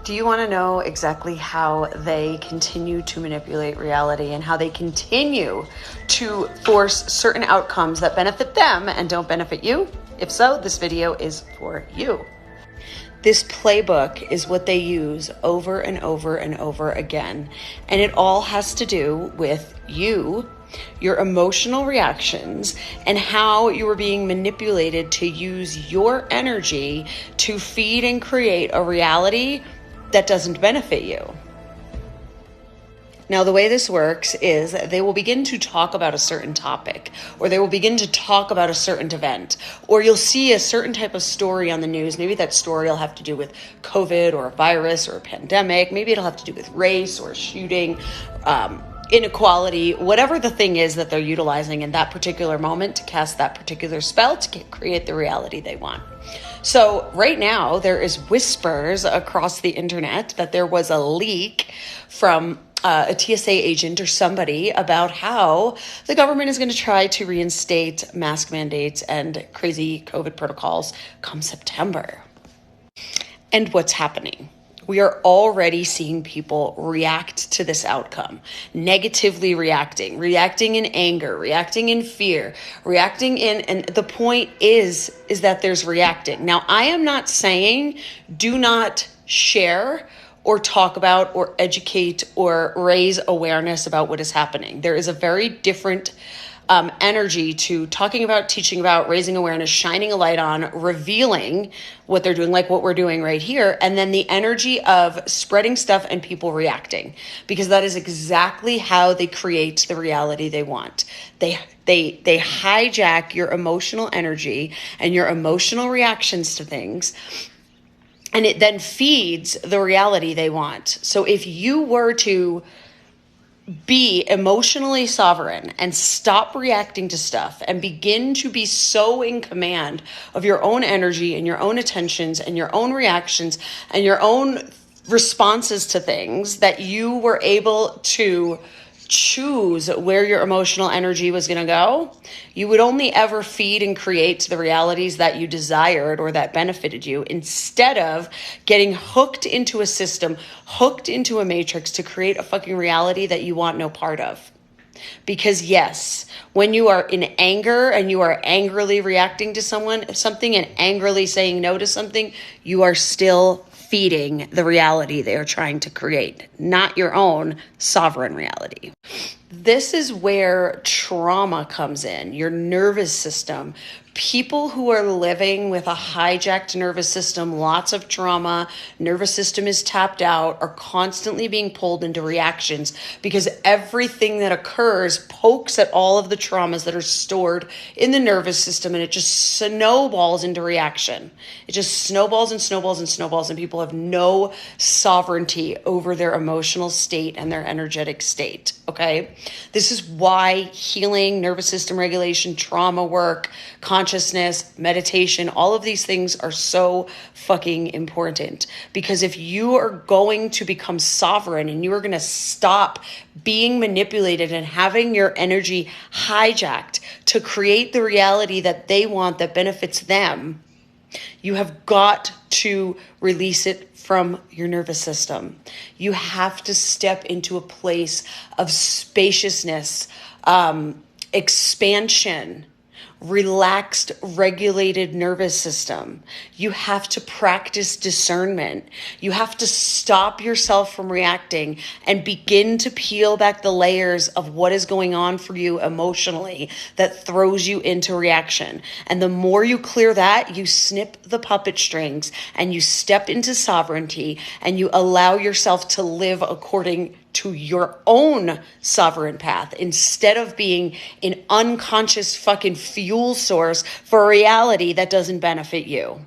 Do you want to know exactly how they continue to manipulate reality and how they continue to force certain outcomes that benefit them and don't benefit you? If so, this video is for you. This playbook is what they use over and over and over again. And it all has to do with you, your emotional reactions, and how you are being manipulated to use your energy to feed and create a reality that doesn't benefit you. Now, the way this works is they will begin to talk about a certain topic, or they will begin to talk about a certain event, or you'll see a certain type of story on the news. Maybe that story will have to do with COVID or a virus or a pandemic. Maybe it'll have to do with race or shooting, inequality, whatever the thing is that they're utilizing in that particular moment to cast that particular spell to create the reality they want. So right now there is whispers across the internet that there was a leak from a TSA agent or somebody about how the government is going to try to reinstate mask mandates and crazy COVID protocols come September. And what's happening? We are already seeing people react to this outcome, negatively reacting in anger, reacting in fear, and the point is that there's reacting. Now, I am not saying do not share or talk about or educate or raise awareness about what is happening. There is a very different energy to talking about, teaching about, raising awareness, shining a light on, revealing what they're doing, like what we're doing right here, and then the energy of spreading stuff and people reacting, because that is exactly how they create the reality they want. They hijack your emotional energy and your emotional reactions to things, and it then feeds the reality they want. So if you were to be emotionally sovereign and stop reacting to stuff and begin to be so in command of your own energy and your own attentions and your own reactions and your own responses to things, that you were able to choose where your emotional energy was going to go, you would only ever feed and create the realities that you desired or that benefited you, instead of getting hooked into a system, hooked into a matrix to create a fucking reality that you want no part of. Because yes, when you are in anger and you are angrily reacting to something and angrily saying no to something, you are still feeding the reality they are trying to create, not your own sovereign reality. This is where trauma comes in, your nervous system. People who are living with a hijacked nervous system, lots of trauma, nervous system is tapped out, are constantly being pulled into reactions because everything that occurs pokes at all of the traumas that are stored in the nervous system, and it just snowballs into reaction. It just snowballs and snowballs and snowballs, and people have no sovereignty over their emotional state and their energetic state, okay? This is why healing, nervous system regulation, trauma work, consciousness, meditation, all of these things are so fucking important. Because if you are going to become sovereign and you are going to stop being manipulated and having your energy hijacked to create the reality that they want that benefits them, you have got to release it from your nervous system. You have to step into a place of spaciousness, expansion, relaxed, regulated nervous system. You have to practice discernment. You have to stop yourself from reacting and begin to peel back the layers of what is going on for you emotionally that throws you into reaction. And the more you clear that, you snip the puppet strings and you step into sovereignty and you allow yourself to live according to your own sovereign path, instead of being an unconscious fucking fuel source for a reality that doesn't benefit you.